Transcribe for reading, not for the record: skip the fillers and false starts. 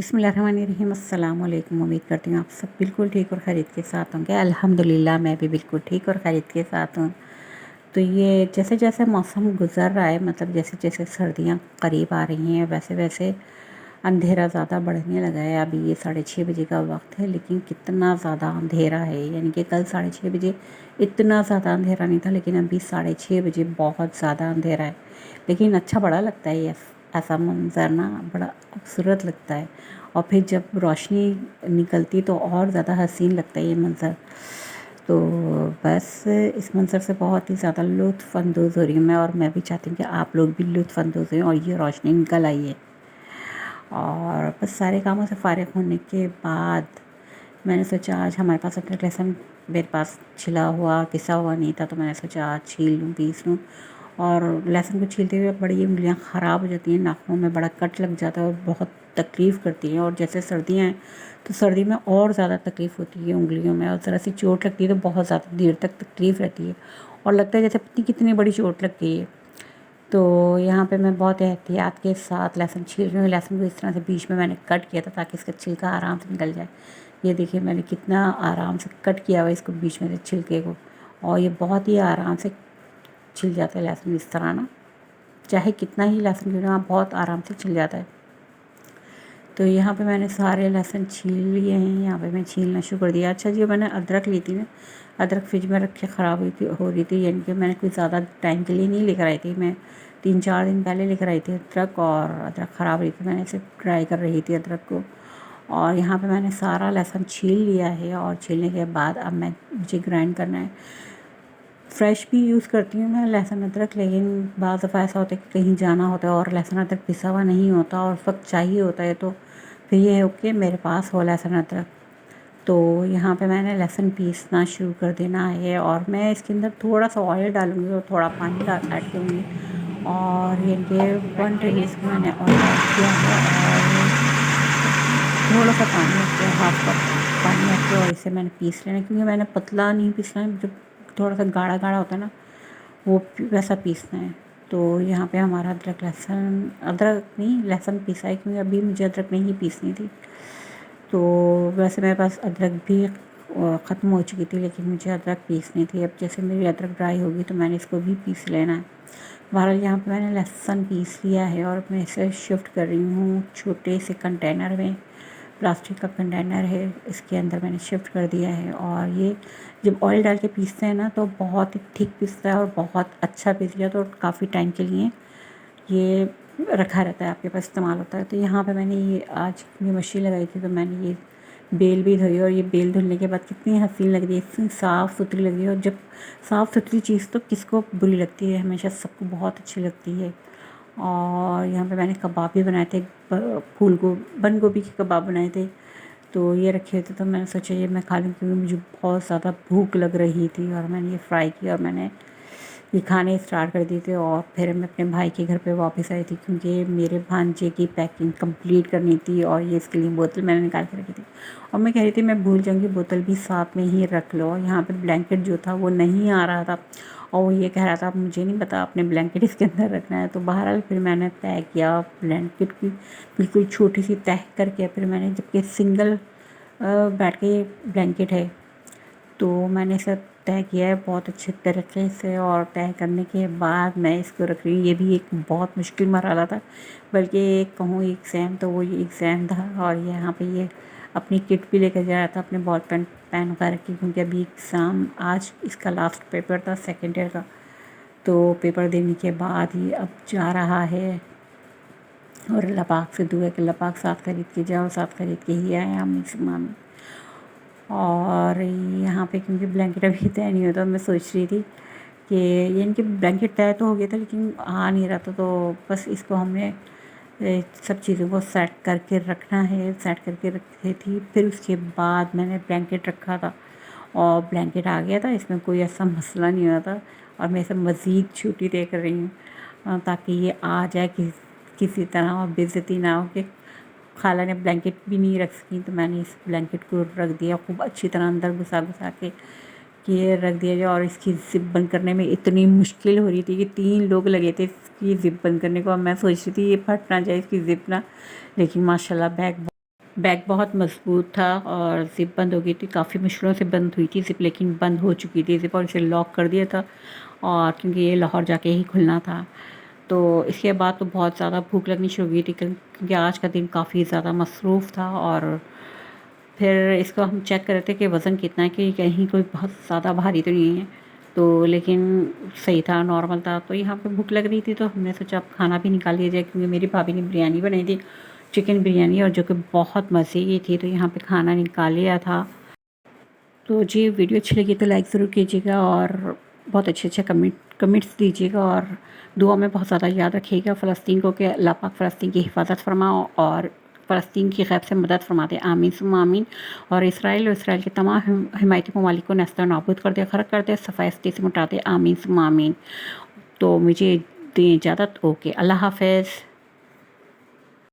बिस्मिल्लाहिर्रहमानिर्रहीम। अस्सलाम वालेकुम। उम्मीद करती हूँ आप सब बिल्कुल ठीक और खैरियत के साथ होंगे। अल्हम्दुलिल्लाह मैं भी बिल्कुल ठीक और खैरियत के साथ हूँ। तो ये जैसे जैसे मौसम गुज़र रहा है, मतलब जैसे जैसे सर्दियाँ करीब आ रही हैं, वैसे वैसे अंधेरा ज़्यादा बढ़ने लगा है। अभी ये 6:30 बजे का वक्त है, लेकिन कितना ज़्यादा अंधेरा है। यानी कि कल 6:30 बजे इतना ज़्यादा अंधेरा नहीं था, लेकिन अभी 6:30 बजे बहुत ज़्यादा अंधेरा है। लेकिन अच्छा बड़ा लगता है ये ऐसा मंज़र ना, बड़ा खूबसूरत लगता है। और फिर जब रोशनी निकलती तो और ज़्यादा हसीन लगता है ये मंज़र। तो बस इस मंज़र से बहुत ही ज़्यादा लुत्फ़अंदोज़ हो रही हूँ मैं, और मैं भी चाहती हूँ कि आप लोग भी लुत्फ़अंदोज़ हों और ये रोशनी निकल आई है। और बस सारे कामों से फ़ारिग होने के बाद मैंने सोचा आज हमारे पास अदरक लहसुन मेरे पास छिला हुआ पिसा हुआ नहीं था, तो मैंने सोचा आज छील लूँ, पीस लूँ। और लहसुन को छीलते हुए बड़ी उंगलियां ख़राब हो जाती हैं, नाखूनों में बड़ा कट लग जाता है और बहुत तकलीफ़ करती हैं। और जैसे सर्दियाँ हैं तो सर्दी में और ज़्यादा तकलीफ़ होती है उंगलियों में, और ज़रा सी चोट लगती है तो बहुत ज़्यादा देर तक तकलीफ़ रहती है और लगता है जैसे पता नहीं कितनी बड़ी चोट लग गई है। तो यहाँ पे मैं बहुत एहतियात के साथ लहसुन छील रही हूँ। लहसुन को इस तरह से बीच में मैंने कट किया था ताकि इसका छिलका आराम से निकल जाए। ये देखिए मैंने कितना आराम से कट किया हुआ इसको बीच में से छिलके को, और ये बहुत ही आराम से छिल जाता है लहसुन इस तरह ना, चाहे कितना ही लहसुन क्यों ना, बहुत आराम से छिल जाता है। तो यहाँ पे मैंने सारे लहसुन छील लिए हैं। यहाँ पे मैं छीलना शुरू कर दिया। अच्छा जी, मैंने अदरक ली थी ना, अदरक फ्रिज में रख के ख़राब हो रही थी, यानी कि मैंने कोई ज़्यादा टाइम के लिए नहीं लेकर आई थी। मैं 3-4 दिन पहले लेकर आई थी अदरक, और अदरक ख़राब रही थी। मैंने इसे ट्राई कर रही थी अदरक को। और यहाँ पे मैंने सारा लहसुन छील लिया है, और छीलने के बाद अब मुझे ग्राइंड करना है। फ्रेश भी यूज़ करती हूँ मैं लहसुन अदरक, लेकिन बाज़ दफ़ा ऐसा होता है कि कहीं जाना होता है और लहसुन अदरक पिसा हुआ नहीं होता और उस वक्त चाहिए होता है, तो फिर ये है कि मेरे पास हो लहसुन अदरक। तो यहाँ पे मैंने लहसुन पीसना शुरू कर देना है, और मैं इसके अंदर थोड़ा सा ऑयल डालूँगी और थोड़ा पानी ऐड करूँगी। और ये 1 टेबल स्पून मैंने ऑयल ऐड किया है, और थोड़ा सा पानी ऐड किया, हाफ कप पानी ऐड किया, और इसे मैंने पीस लेना है, क्योंकि मैंने पतला नहीं पीसना है, जब थोड़ा सा गाढ़ा गाढ़ा होता है ना वो वैसा पीसना है। तो यहाँ पे हमारा अदरक नहीं लहसुन पीसा है, क्योंकि अभी मुझे अदरक नहीं पीसनी थी। तो वैसे मेरे पास अदरक भी ख़त्म हो चुकी थी, लेकिन मुझे अदरक पीसनी थी। अब जैसे मेरी अदरक ड्राई होगी तो मैंने इसको भी पीस लेना है। बहरहाल यहाँ पे मैंने लहसुन पीस लिया है, और मैं इसे शिफ्ट कर रही हूँ छोटे से कंटेनर में। प्लास्टिक का कंटेनर है, इसके अंदर मैंने शिफ्ट कर दिया है। और ये जब ऑयल डाल के पीसते हैं ना तो बहुत ही ठीक पीसता है और बहुत अच्छा पीस जाता है, और काफ़ी टाइम के लिए ये रखा रहता है, आपके पास इस्तेमाल होता है। तो यहाँ पे मैंने ये आज ये मशीन लगाई थी, तो मैंने ये बेल भी धोई, और ये बेल धुलने के बाद कितनी हसीन लग रही है, इतनी साफ़ सुथरी लग रही है। और जब साफ़ सुथरी चीज़ तो किसको बुरी लगती है, हमेशा सबको बहुत अच्छी लगती है। और यहाँ पे मैंने कबाब भी बनाए थे, बंद गोभी के कबाब बनाए थे, तो ये रखे हुए थे। तो मैंने सोचा ये मैं खा लूँ, क्योंकि मुझे बहुत ज़्यादा भूख लग रही थी, और मैंने ये फ्राई किया और मैंने ये खाने स्टार्ट कर दिए थे। और फिर मैं अपने भाई के घर पे वापस आई थी, क्योंकि मेरे भांजे की पैकिंग कंप्लीट करनी थी, और ये इसके लिए बोतल मैंने निकाल के रखी थी। और मैं कह रही थी मैं भूल जाऊँगी, बोतल भी साथ में ही रख लो। और यहाँ पे ब्लैंकेट जो था वो नहीं आ रहा था, और वो ये कह रहा था मुझे नहीं पता आपने ब्लैंकेट इसके अंदर रखना है। तो बहरहाल फिर मैंने तय किया ब्लैंकेट की बिल्कुल छोटी सी तह करके, फिर मैंने जबकि सिंगल बेड के ब्लैंकेट है, तो मैंने इसे तय किया है बहुत अच्छे तरीके से। और तय करने के बाद मैं इसको रख रही हूँ। ये भी एक बहुत मुश्किल मरहला था, बल्कि एक कहूँ एग्ज़ाम, तो वो ये एग्ज़ाम था। और यहाँ पे ये अपनी किट भी लेकर जा रहा था, अपने बॉल पेन वगैरह की, क्योंकि अभी एग्ज़ाम आज इसका लास्ट पेपर था सेकेंड ईयर का। तो पेपर देने के बाद ही अब जा रहा है, और लपाक से दुआ के लपाक साथ खरीद के जाओ, साथ खरीद के ही आए हम इस माम। और यहाँ पे क्योंकि ब्लैंकेट अभी तय नहीं होता, मैं सोच रही थी कि यानी कि ब्लैंकेट तय तो हो गया था लेकिन आ नहीं रहा था, तो बस इसको हमने सब चीज़ों को सेट करके रखना है। सेट करके रखी थी, फिर उसके बाद मैंने ब्लैंकेट रखा था, और ब्लैंकेट आ गया था, इसमें कोई ऐसा मसला नहीं हुआ था। और मैं इसे मज़ीद छुट्टी तय कर रही हूँ, ताकि ये आ जाए किसी तरह, और बेइज्जती ना हो कि खाला ने ब्लैंकेट भी नहीं रख सकी। तो मैंने इस ब्लैंकेट को रख दिया खूब अच्छी तरह अंदर घुसा घुसा के कि ये रख दिया जाए। और इसकी ज़िप बंद करने में इतनी मुश्किल हो रही थी कि 3 लोग लगे थे इसकी ज़िप बंद करने को। अब मैं सोच रही थी ये फट ना जाए इसकी ज़िप ना, लेकिन माशाल्लाह बैग बैग बहुत मज़बूत था और ज़िप बंद हो गई थी, काफ़ी मुश्किलों से बंद हुई थी ज़िप, लेकिन बंद हो चुकी थी ज़िप और इसे लॉक कर दिया था और क्योंकि ये लाहौर जाके ही खुलना था। तो इसके बाद तो बहुत ज़्यादा भूख लगनी शुरू हुई थी क्योंकि आज का दिन काफ़ी ज़्यादा मसरूफ़ था और फिर इसको हम चेक कर रहे थे कि वज़न कितना है, कि कहीं कोई बहुत ज़्यादा भारी तो नहीं है। तो लेकिन सही था, नॉर्मल था। तो यहाँ पे भूख लग रही थी तो हमने सोचा अब खाना भी निकाल लिया जाए, क्योंकि मेरी भाभी ने बिरयानी बनाई थी, चिकन बिरयानी, और जो कि बहुत मज़े की थी। तो यहाँ पे खाना निकाल लिया था। तो जी वीडियो अच्छी लगी तो लाइक ज़रूर कीजिएगा और बहुत अच्छे अच्छे कमेंट्स दीजिएगा और दुआ में बहुत ज़्यादा याद रखिएगा फ़लस्तीन को, कि अल्लाह पाक फ़लस्तीन की हिफाजत फरमाओ और फ़लस्तीन की गैब से मदद फरमाते, आमीन सुम्मा आमीन। और इसराइल के तमाम हिमायती ममालिक को नस्ता नाबूद कर दे, ख़र्क कर दे, सफ़ाई से मिटा दे, आमीन सुम्मा आमीन। तो मुझे दें इजाज़त। ओके, अल्लाह हाफ़िज़।